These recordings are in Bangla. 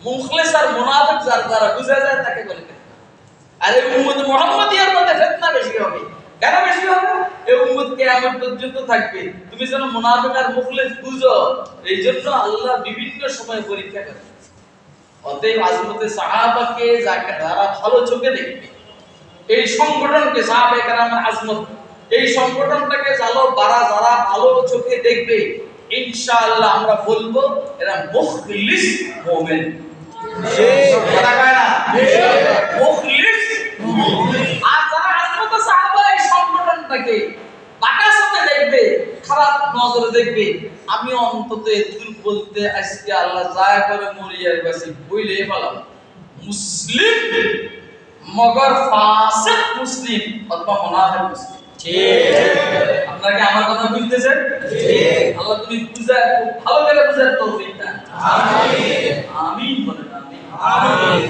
মুখলিস আর মুনাফিক যার দ্বারা বুঝা যায় তাকে বলে ফিতনা। আর এই উম্মত মুহাম্মাদিয়ার মধ্যে ফিতনা বেশি হবে। কেন বেশি হবে? এই উম্মত কিয়ামত পর্যন্ত থাকবে। তুমি যেন মুনাফিক আর মুখলিস বুঝো, এই জন্য আল্লাহ বিভিন্ন সময় পরীক্ষা করে। অতএব আজমতে সাহাবাকে যারা ভালো চোখে দেখবে, এই সংগঠনকে সাহাবায়ে কেরামের আজমত, এই সংগঠনটাকে যারা ভালো চোখে দেখবে, ইনশাআল্লাহ আমরা বলবো এরা মুখলিস মুমিন। কথা কয় না? মুখলিস মুমিন। আর যারা আজমতে সাহাবা এই সংগঠনটাকে বাঁকা চোখে দেখবে, খারাপ নজরে দেখবে, আমি অন্তত এতটুকু বলতে আজকে আল্লাহ দয়া করে মরিয়ার কাছে বইলে পেলাম, মুসলিম মগর ফাসিক মুসলিম অথবা মুনাফিক মুসলিম। ঠিক। আপনারা কি আমার কথা বুঝতেছেন? ঠিক। আল্লাহ তুমি বুঝায়, খুব ভালো করে বুঝার তৌফিক দান। আমিন। আমিন বলেন আমিন। আমিন।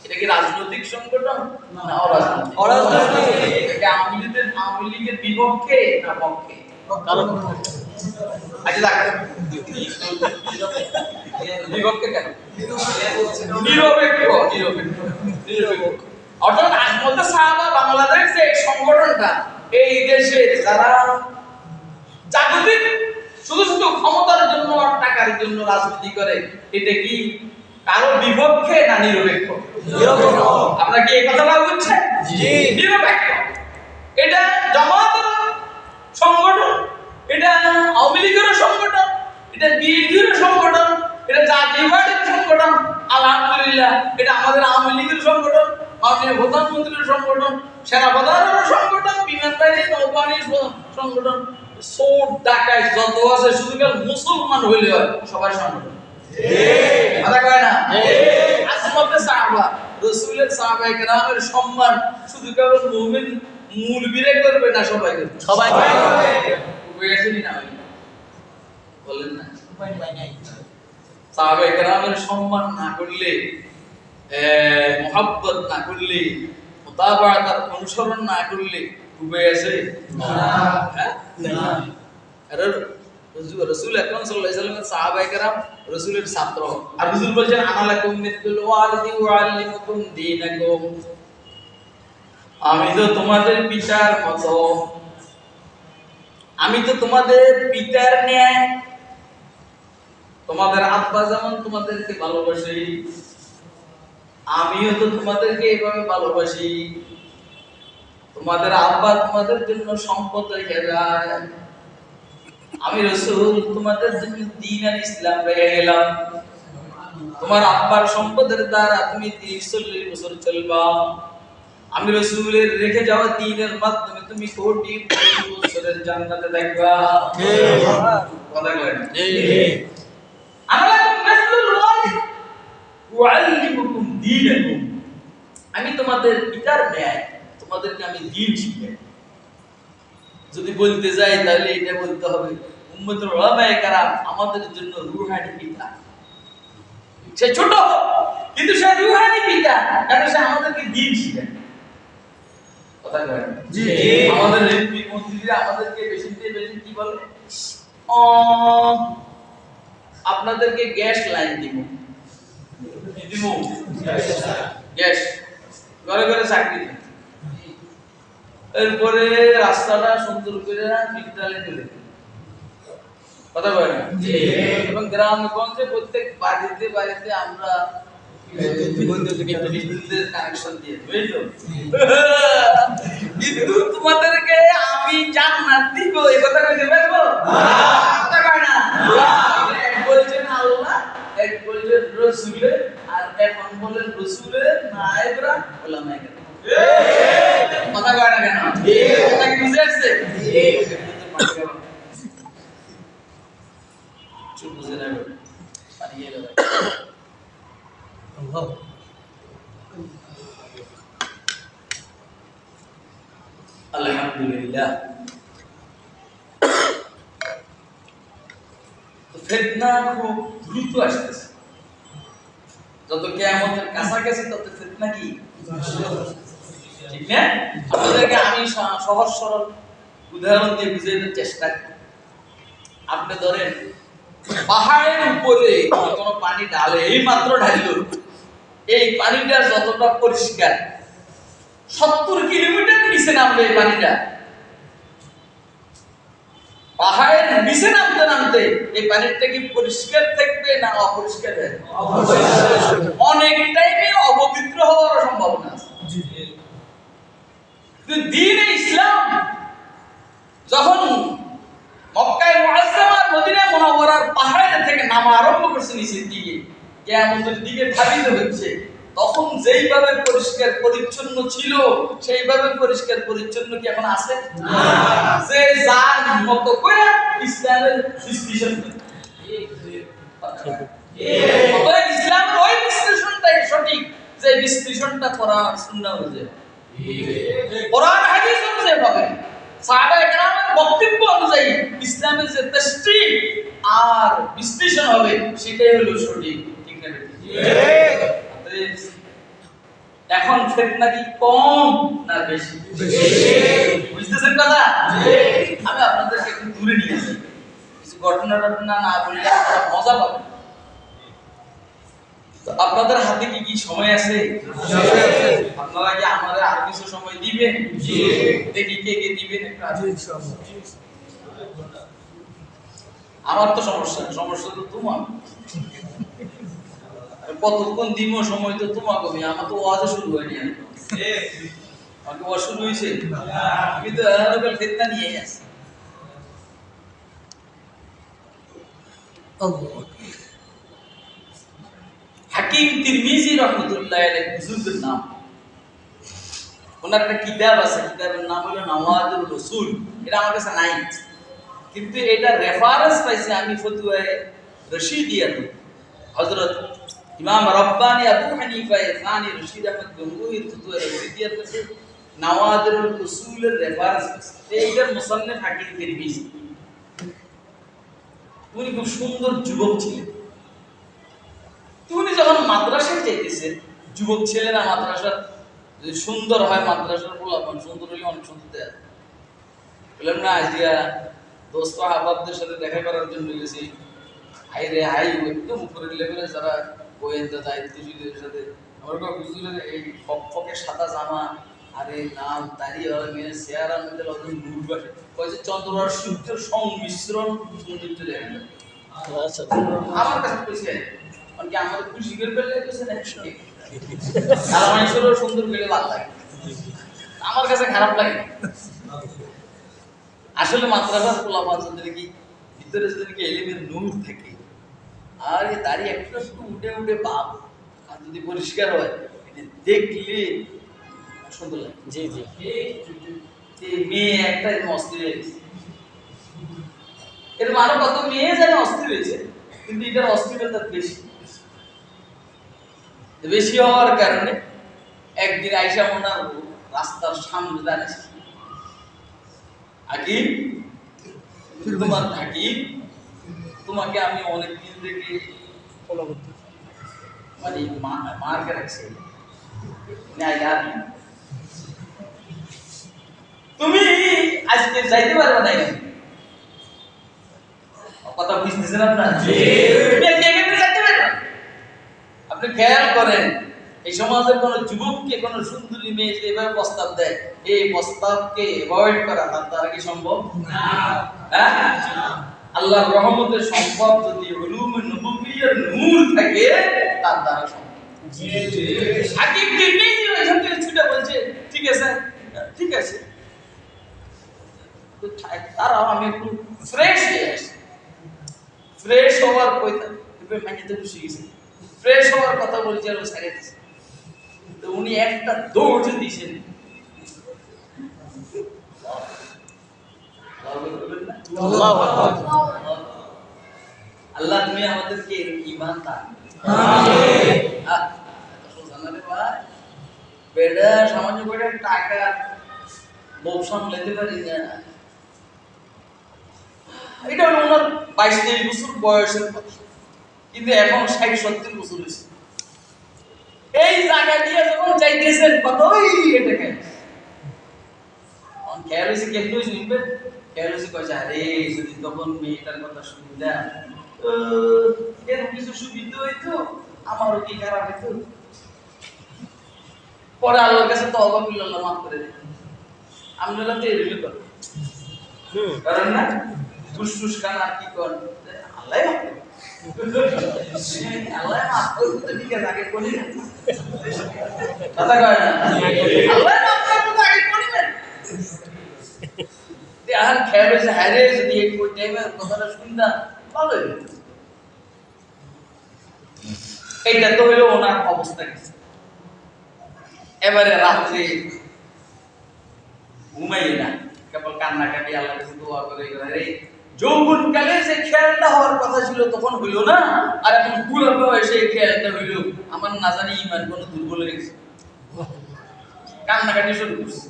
এটা কি রাজনৈতিক সংগঠন না অরাজনৈতিক? অরাজনৈতিক। এটা আওয়ামী লীগের বিপক্ষে না পক্ষে? কারণ আচ্ছা দেখেন বিপক্ষে কেন? নিরপেক্ষ। অর্থাৎ আজমতে সাহাবা বাংলাদেশ যে সংগঠনটা, এই দেশের যারা জাগতিক শুধু ক্ষমতার জন্য আর টাকার জন্য রাজনীতি করে, এটা কি কারো বিপক্ষে না নিরপেক্ষ? নিরপেক্ষ। আপনারা কি এই কথাটা বুঝছেন? জি, নিরপেক্ষ। এটা জামাতের সংগঠন, এটা আওয়ামী লীগের সংগঠন, এটা বিএনপির সংগঠন, এটা জাতীয় পার্টির সংগঠন। আলহামদুলিল্লাহ, এটা আমাদের আওয়ামী লীগের সংগঠন, মাননীয় প্রধানমন্ত্রীর সংগঠন, সেনাপ্রধানের সংগঠন, বিমান বাহিনীর নৌবাহিনীর সংগঠন, সোট ডাকাত যত আছে শুধু কেবল মুসলমান হইলে হয় সবার সংগঠন। ঠিক। কথা কয় না? ঠিক। আজমতে সাহাবা, রাসূলের সাহাবায়ে কেরামের সম্মান শুধু কেবল মুমিন মুলবিরে করবে না, সবাই করবে। সবাই করবে। বুঝেছেন না? বলেন না? উপায় নাই। সাহাবায়ে কেরামের সম্মান না করলে, মুহাব্বত না করলে, মুতাবাআত আর অনুসরণ না করলে উপায় আছে? না। হ্যাঁ? না। রাসূল আকরাম সাল্লাল্লাহু আলাইহি ওয়াসাল্লামের সাহাবায়ে কেরাম রাসূলের ছাত্র। আর হুজুর বলেন আনা লাকুম মিথলুল ওয়ালিদি ওয়া আল্লিমুকুম দীনাকুম। আমি তো তোমাদের পিতার মতো, আমি তো তোমাদের পিতার ন্যায়। তোমাদের আব্বা যেমন তোমাদেরকে ভালোবাসে, আমিও তো তোমাদেরকে এইভাবে ভালোবাসি। তোমাদের আব্বা তোমাদের জন্য সম্পদ রেখে যায়, আমি রাসূল তোমাদের জন্য দ্বীন আর ইসলাম রেখে গেলাম। তোমার আব্বার সম্পদের দ্বারা তুমি 30-40 বছর চলবা, আমি রাসূলের রেখে যাওয়া দ্বীনের মাধ্যমে তুমি কোটি কোটি বছরের জান্নাতে থাকবা। ঠিক। কথা কয় না? ঠিক। আলাকুম মিসলুল ওয়ালিদ ওয়া আল্লিমুকুম দীনাকুম। আমি তোমাদের পিতার ন্যায়, তোমাদেরকে আমি দ্বীন শিখাই। যদি বলতে যাই তাহলে এটা বলতে হবে উম্মতুল উলামায়ে কেরাম আমাদের জন্য রূহানি পিতা। সে ছোট কিন্তু সে রূহানি পিতা, কারণ সে আমাদেরকে দ্বীন শিখায়। কথা কয়? জি। আমাদের এমপি মন্ত্রীরা আমাদেরকে বেশি কি বলে? আপনাদেরকে গ্যাস লাইন দিব, গ্যাস ঘরে ঘরে চাকরি, এরপরে রাস্তাটা সুন্দর করে মিটালে তুলে। কথা কয় না? জি। এবং গ্রামগঞ্জে প্রত্যেক বাড়িতে বাড়িতে আমরা বিদ্যুতের কানেকশন দিয়ে, বুঝছো? কিন্তু তোমাদেরকে আমি জান্নাত দিব, এই কথা কইতে পারবো? কথা কয় না? এক বলছেন আল্লাহ, এক বলছেন রাসূল, আর এখন বলেন রাসূলের নায়েবরা উলামায়ে কেরাম। কথা কয় না কেন? ঠিক। কথা কি বুঝে আসছে? ঠিক। চুপ বুঝে না বলে পানিয়ে গেল। আল্লাহ আলহামদুলিল্লাহ। তো ফিতনা খুব দ্রুত আসতেছে, যত কিয়ামতের কাছাকাছি তত ফিতনা কি ঠিক না? আপনাদেরকে আমি সহজ সরল উদাহরণ দিয়ে বুঝানোর চেষ্টা করি। আপনি ধরেন পাহাড়ের উপরে কোন পানি ঢালে, এই মাত্র ঢাললো, এই পানিটা যতটা পরিষ্কার, 70 কিলোমিটার নিচে নামবে এই পানিটা, পাহাড়ের নিচে নামতে নামতে এই পানিটা কি পরিষ্কার থাকবে না অপরিষ্কার হবে? অনেক টাইমে অপবিত্র হওয়ার সম্ভাবনা আছে। দ্বীন-ই ইসলাম যখন মক্কায় মুআজ্জামার মদিনা মুনাওয়ারার পাহাড় থেকে নামা আরম্ভ করছে নিচের দিকে, কিয়ামতের দিকে ধাবিত হচ্ছে, তখন যেইভাবে পরিষ্কার পরিচ্ছন্ন ছিল সেইভাবে পরিষ্কার পরিচ্ছন্ন কি এখন আছে? না। যে যার মত করে ইসলামের বিশ্লেষণ করে, ইসলামের ওই বিশ্লেষণটাই সঠিক যে বিশ্লেষণটা কোরআন সুন্নাহ অনুযায়ী, কোরআন হাদিস অনুযায়ী হবে, সাহাবায়ে কেরামের বক্তব্য অনুযায়ী ইসলামের যে তাশরীহ আর বিশ্লেষণ হবে সেটাই হলো সঠিক। ঠিক না? ঠিক। এখন ফিতনা কি কম না বেশি? বুঝতেছেন কথা? আমি আপনাদেরকে একটু দূরে নিয়ে যাই, কিছু ঘটনা না বললে আপনারা মজা পাবেন। আপনাদের হাতে কি সময় আছে? আপনারা কি আমাদের আরো কিছু সময় দিবেন? দেখি কে কে দিবেন। আমার তো সমস্যা তো তোমার, কতক্ষণ দিব সময় তো তোমার কবি, আমার তো ওয়াজ শুরু হয়নি, আমাকে ওয়াজ শুরু হয়েছে, আমি তো এরকম ফিতনা নিয়ে আসি। হাকিম তিরমিজি রাহমাতুল্লাহ আলাইহি বুজুর্গের নাম, ওনার একটা কিতাব আছে, কিতাবের নাম হলো নওয়াদির রাসূল। এটা আমার কাছে নাই, কিন্তু এটা রেফারেন্স পাইছি আমি ফতোয়ায়ে রশিদিয়াত হযরত ইমাম রব্বানি আবু হানিফা থানি রশিদ আহমদ গঙ্গুহির ফতোয়ায়ে রশিদিয়াত আছে, নওয়াদির রাসূলের রেফারেন্স আছে। এইটার মুসান্নিফ হাকিম তিরমিজি। উনি খুব সুন্দর যুবক ছিলেন। উনি যখন মাদ্রাসায় যাইতেছেন, যুবক ছেলেরা মাদ্রাসা যদি সুন্দর হয়, মাদ্রাসার পোলাপান সুন্দর হলে অনেক সুন্দর দেয়। বললাম না, আজকে দোস্ত আহবাবদের সাথে দেখা করার জন্য গেছি, হাই রে হাই, একদম উপরের লেভেলে যারা গোয়েন্দা দায়িত্বশীলের সাথে, আমার হুজুরের এই ফকফকে সাদা জামা আর এই লাল দাড়ি আর মেয়ে চেহারার মধ্যে অনেক নূর বাসে, কয়েছে চন্দ্র আর সূর্যের সংমিশ্রণ সৌন্দর্য দেখা যায়। আমার কাছে কইছে কি আমাদের খুশি করে ফেললে কইছে না, আর মানুষেরও সুন্দর করে ভালো লাগে, আমার কাছে খারাপ লাগে না। আসলে মাদ্রাসার পোলাপান যদি কি ভিতরে যদি কি এলিমের নূর থাকে, আর এই দাড়ি একটু একটু উঠে উঠে বাপ, আর যদি পরিষ্কার হয় এটা দেখলে সুন্দর লাগে। জি জি, মেয়ে একটা অস্থির হয়েছে, এরকম আরো কত মেয়ে যেন অস্থির হয়েছে, কিন্তু এটার অস্থিরতা বেশি বেশি হওয়ার কারণে একদিন আইসা ওনার রাস্তার সামনে দাঁড়িয়েছে, হাকিম তোমার হাকিম, তোমাকে আমি অনেকদিন থেকে ফলো করতে মানে মার্কে রাখছি, তুমি আজকে যাইতে পারবে না, কথা বুঝতেছেন আপনার? আপনি খেয়াল করেন, এই সমাজের কোন যুবককে কোন সুন্দরী মেয়ে এভাবে প্রস্তাব দেয়, এই প্রস্তাবকে অ্যাভয়েড করা তার দ্বারা কি সম্ভব না? আল্লাহর রহমতের সম্পদ যদি উলুমে নবুবিয়ার নূর থাকে তার দ্বারা সম্ভব। জি জি, হাকিম তিরমিজি ওইখান থেকে ছুটে বলছে ঠিক আছে ঠিক আছে, তো তারা আমি একটু ফ্রেশ হয়ে আসি, ফ্রেশ হওয়ার কইতা এবার মাইতে খুশি গেছে, ফ্রেশ হওয়ার কথা বলছে আর ছেড়ে দিছে, তো উনি একটা দৌড় দিয়েছেন, আল্লাহ তুমি আমাদেরকে ঈমান দান আমিন। জানালে ভাই বেড়া সামান্য করে টাকা বউ সামলাতে পারি না, এটা হলো ওনার 22-23 বছর বয়সের কথা, কিন্তু এখন 60-70 বছর হয়েছে। এই জায়গা দিয়ে যখন যাইতেছেন কতই এটা কেন খেয়াল হয়েছে, কেন হয়েছে খেয়াল হয়েছে, কয়েছে আরে যদি তখন মেয়েটার কথা শুনলাম এর কিছু সুবিধা হইতো আমারও কি খারাপ হইতো পরে আল্লাহর কাছে তওবা করলে আল্লাহ মাফ করে দেন আমরা তো এরকমই করি কারণ না ফুসফুস কান আর কি কর আল্লাহ আল্লাহ মাফ করতে ঠিক আছে আগে বলি না কথা কয় না আল্লাহ মাফ করতে আগে বলি না তে আর খেয়ে যে হারে যদি এক কোই টাইমে কথাটা শুনতা ভালো হইতো এইটা তো হলো ওনার অবস্থা কি এবারে রাত্রে ঘুমাই না কেবল কান্নাকাটি আল্লাহর কাছে দোয়া করে রে যৌবনকালে যে খেয়ালটা হওয়ার কথা ছিল তখন হইল না আর এখন বুড়া বয়সে খেয়ালটা হইল আমার না জানি ঈমান কোন দুর্বল হয়ে গেছে কান্নাকাটি শুরু করছে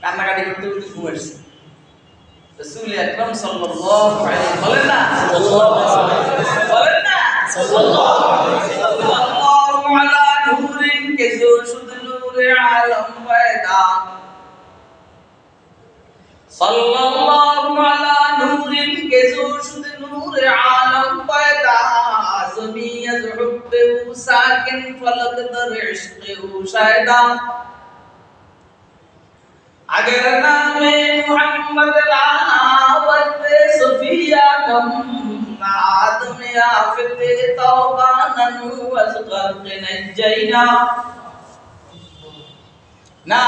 কান্নাকাটি করতে করতে ঘুমাইছে রাসূল আকরাম সাল্লাল্লাহু আলাইহি বলেন না বলেন না সাল্লাল্লাহু আলা নূরিন কে জো শুদ নূরে আলম পয়দা सल्लल्लाहु अला नूरिन के जो शुद नूर आलम पैदा ज़मीयत हुब्बे साकिन फलक दर इश्क़े शायदा अगर नामे मोहम्मद लाना वरते सफिया कम आदम आफत तौबा ननु असगर के नजैना ना